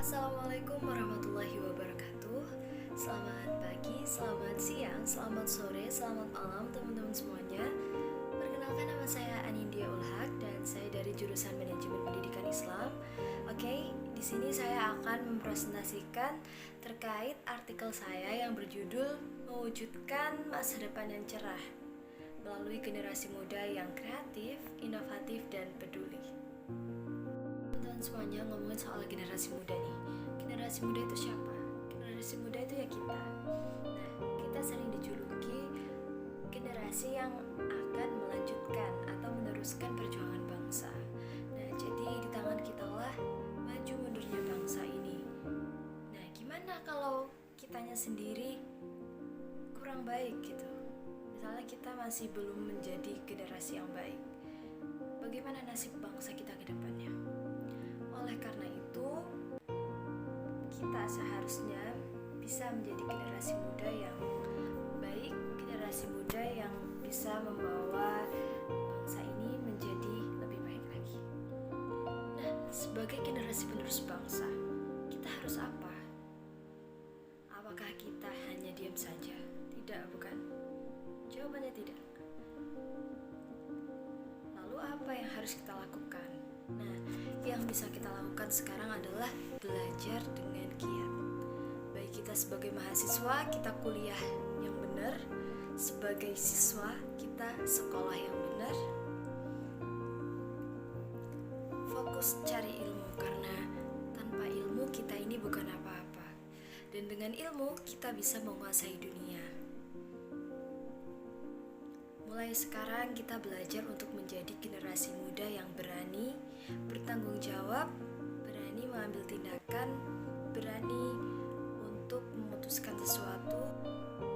Assalamualaikum warahmatullahi wabarakatuh. Selamat pagi, selamat siang, selamat sore, selamat malam teman-teman semuanya. Perkenalkan, nama saya Anindya Ulhak dan saya dari jurusan Manajemen Pendidikan Islam. Oke, di sini saya akan mempresentasikan terkait artikel saya yang berjudul Mewujudkan Masa Depan yang Cerah melalui generasi muda yang kreatif, inovatif, dan peduli. Teman-teman semuanya, ngomongin soal generasi muda nih. Generasi muda itu siapa? Generasi muda itu ya kita. Nah, kita sering dijuluki generasi yang akan melanjutkan atau meneruskan perjuangan bangsa. Nah, jadi di tangan kita lah maju mundurnya bangsa ini. Nah, gimana kalau kitanya sendiri kurang baik gitu? Misalnya kita masih belum menjadi generasi yang baik. Bagaimana nasib bangsa kita ke depannya? Oleh karena itu, kita seharusnya bisa menjadi generasi muda yang baik, generasi muda yang bisa membawa bangsa ini menjadi lebih baik lagi. Nah, sebagai generasi penerus bangsa, kita harus apa? Apakah kita hanya diam saja? Tidak, bukan? Jawabannya tidak. Lalu apa yang harus kita lakukan? Nah, yang bisa kita lakukan sekarang adalah belajar dengan giat. Baik kita sebagai mahasiswa, kita kuliah yang benar. Sebagai siswa, kita sekolah yang benar. Fokus cari ilmu, karena tanpa ilmu kita ini bukan apa-apa. Dan dengan ilmu, kita bisa menguasai dunia. Mulai sekarang kita belajar untuk menjadi generasi muda yang berani, bertanggung jawab, berani mengambil tindakan, berani untuk memutuskan sesuatu,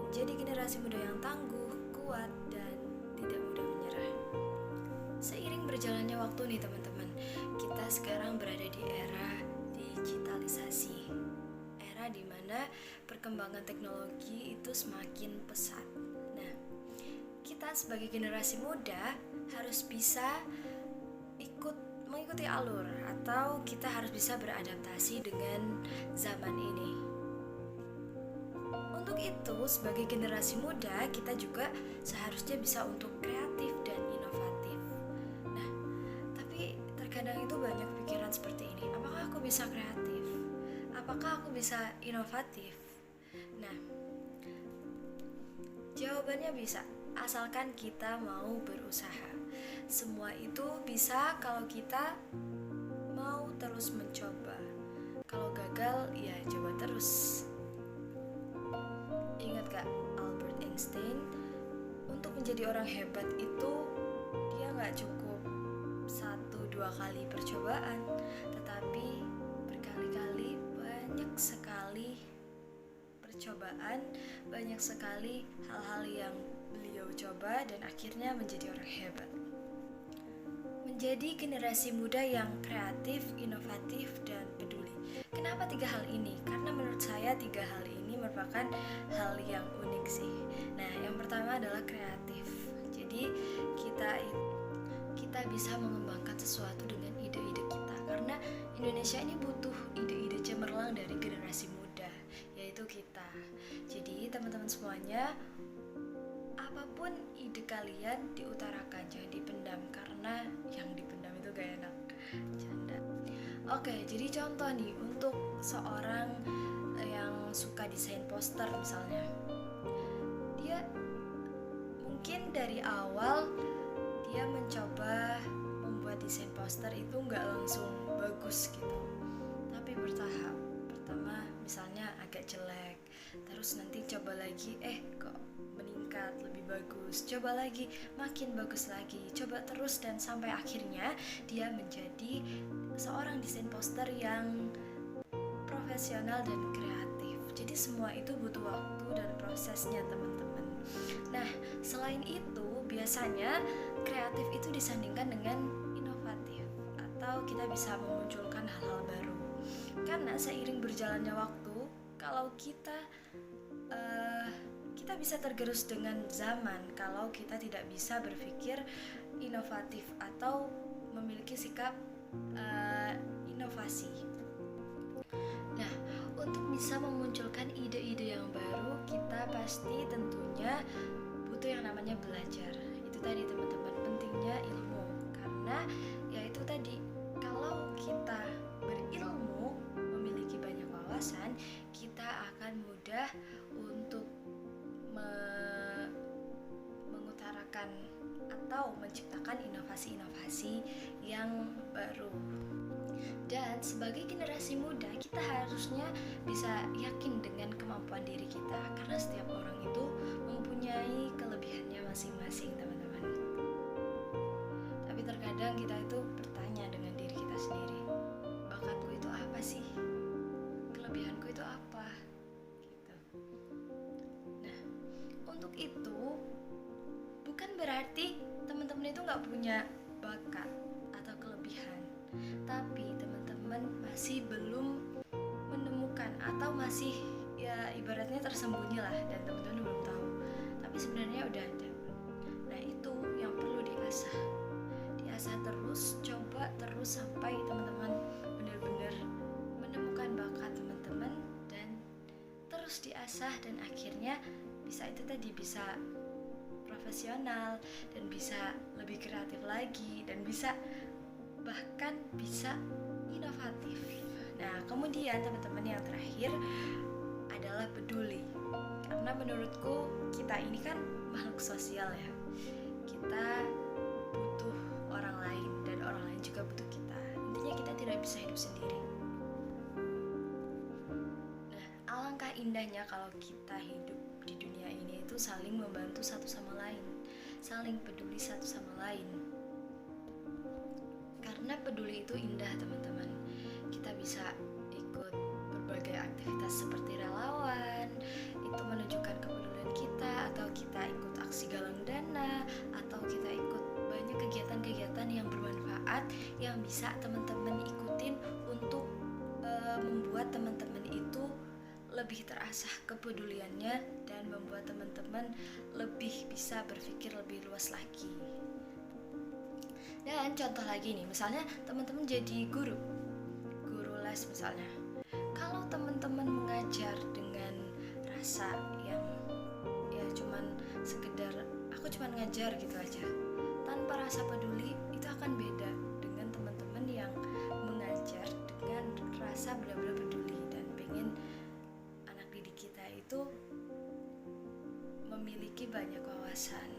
menjadi generasi muda yang tangguh, kuat, dan tidak mudah menyerah. Seiring berjalannya waktu nih teman-teman, kita sekarang berada di era digitalisasi, era di mana perkembangan teknologi itu semakin pesat. Kita sebagai generasi muda harus bisa mengikuti alur, atau kita harus bisa beradaptasi dengan zaman ini. Untuk itu, sebagai generasi muda, kita juga seharusnya bisa untuk kreatif dan inovatif. Nah, tapi terkadang itu banyak pikiran seperti ini. Apakah aku bisa kreatif? Apakah aku bisa inovatif? Nah, jawabannya bisa. Asalkan kita mau berusaha. Semua itu bisa kalau kita mau terus mencoba. Kalau gagal, ya coba terus. Ingat gak Albert Einstein? Untuk menjadi orang hebat itu dia gak cukup 1-2 kali percobaan, tetapi berkali-kali, banyak sekali percobaan, banyak sekali hal-hal yang beliau coba dan akhirnya menjadi orang hebat. Menjadi generasi muda yang kreatif, inovatif, dan peduli. Kenapa 3 hal ini? Karena menurut saya 3 hal ini merupakan hal yang unik sih. Nah, yang pertama adalah kreatif. Jadi kita bisa mengembangkan sesuatu dengan ide-ide kita, karena Indonesia ini butuh ide-ide cemerlang dari generasi muda, yaitu kita. Jadi teman-teman semuanya, apapun ide kalian diutarakan, jangan dipendam, karena yang dipendam itu gak enak. Canda. Oke, jadi contoh nih untuk seorang yang suka desain poster misalnya. Dia mungkin dari awal dia mencoba membuat desain poster itu gak langsung bagus gitu, tapi bertahap. Pertama misalnya agak jelek, terus nanti coba lagi, kok meningkat, lebih bagus, coba lagi, makin bagus lagi, coba terus, dan sampai akhirnya dia menjadi seorang desain poster yang profesional dan kreatif. Jadi semua itu butuh waktu dan prosesnya teman-teman. Nah, selain itu biasanya kreatif itu disandingkan dengan inovatif, atau kita bisa memunculkan hal-hal baru. Karena seiring berjalannya waktu, kalau kita bisa tergerus dengan zaman kalau kita tidak bisa berpikir inovatif atau memiliki sikap inovasi. bisa memunculkan ide-ide yang baru, kita pasti tentunya butuh yang namanya belajar. Itu tadi teman-teman, pentingnya ilmu. Karena ya itu tadi, kalau kita berilmu, memiliki banyak wawasan, kita akan mudah untuk mengutarakan atau menciptakan inovasi-inovasi yang baru. Dan sebagai generasi muda, kita harusnya bisa yakin dengan kemampuan diri kita, karena setiap orang itu mempunyai kelebihannya masing-masing, teman-teman. Tapi terkadang kita itu bertanya dengan diri kita sendiri, bakatku itu apa sih? Kelebihanku itu apa? Gitu. Nah, untuk itu bukan berarti teman-teman itu nggak punya bakat atau kelebihan, tapi teman-teman masih belum menemukan atau masih ya ibaratnya tersembunyi lah, dan teman-teman belum tahu, tapi sebenarnya udah ada. Nah, itu yang perlu diasah terus, coba terus sampai teman-teman benar-benar menemukan bakat teman-teman, dan terus diasah, dan akhirnya bisa itu tadi, bisa profesional, dan bisa lebih kreatif lagi, dan bisa bahkan bisa inovatif. Nah, kemudian teman-teman yang terakhir adalah peduli. Karena menurutku kita ini kan makhluk sosial ya. Kita butuh orang lain, dan orang lain juga butuh kita. Intinya kita tidak bisa hidup sendiri. Nah, alangkah indahnya kalau kita hidup di dunia ini itu saling membantu satu sama lain, saling peduli satu sama lain. Karena peduli itu indah, teman-teman. Kita bisa ikut berbagai aktivitas seperti relawan, itu menunjukkan kepedulian kita, atau kita ikut aksi galang dana, atau kita ikut banyak kegiatan-kegiatan yang bermanfaat yang bisa teman-teman ikutin untuk membuat teman-teman itu lebih terasah kepeduliannya, dan membuat teman-teman lebih bisa berpikir lebih luas lagi. Dan contoh lagi nih, misalnya teman-teman jadi guru les misalnya. Kalau teman-teman mengajar dengan rasa yang ya cuman sekedar aku cuman ngajar gitu aja, tanpa rasa peduli, itu akan beda dengan teman-teman yang mengajar dengan rasa benar-benar peduli dan pengen anak didik kita itu memiliki banyak wawasan.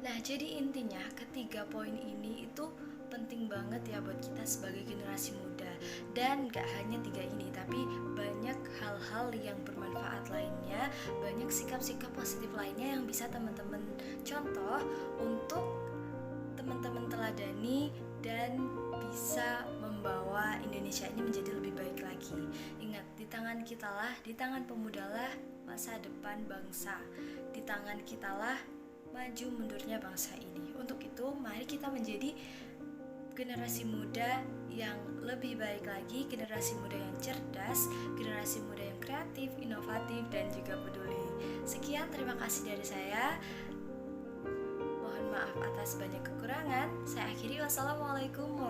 Nah, jadi intinya ketiga poin ini itu penting banget ya buat kita sebagai generasi muda. Dan gak hanya 3 ini, tapi banyak hal-hal yang bermanfaat lainnya, banyak sikap-sikap positif lainnya yang bisa teman-teman contoh untuk teman-teman teladani dan bisa membawa Indonesia ini menjadi lebih baik lagi. Ingat, di tangan kitalah, di tangan pemudalah masa depan bangsa. Di tangan kitalah maju mundurnya bangsa ini. Untuk itu, mari kita menjadi generasi muda yang lebih baik lagi, generasi muda yang cerdas, generasi muda yang kreatif, inovatif, dan juga peduli. Sekian, terima kasih dari saya. Mohon maaf atas banyak kekurangan. Saya akhiri, wassalamualaikum warahmatullahi wabarakatuh.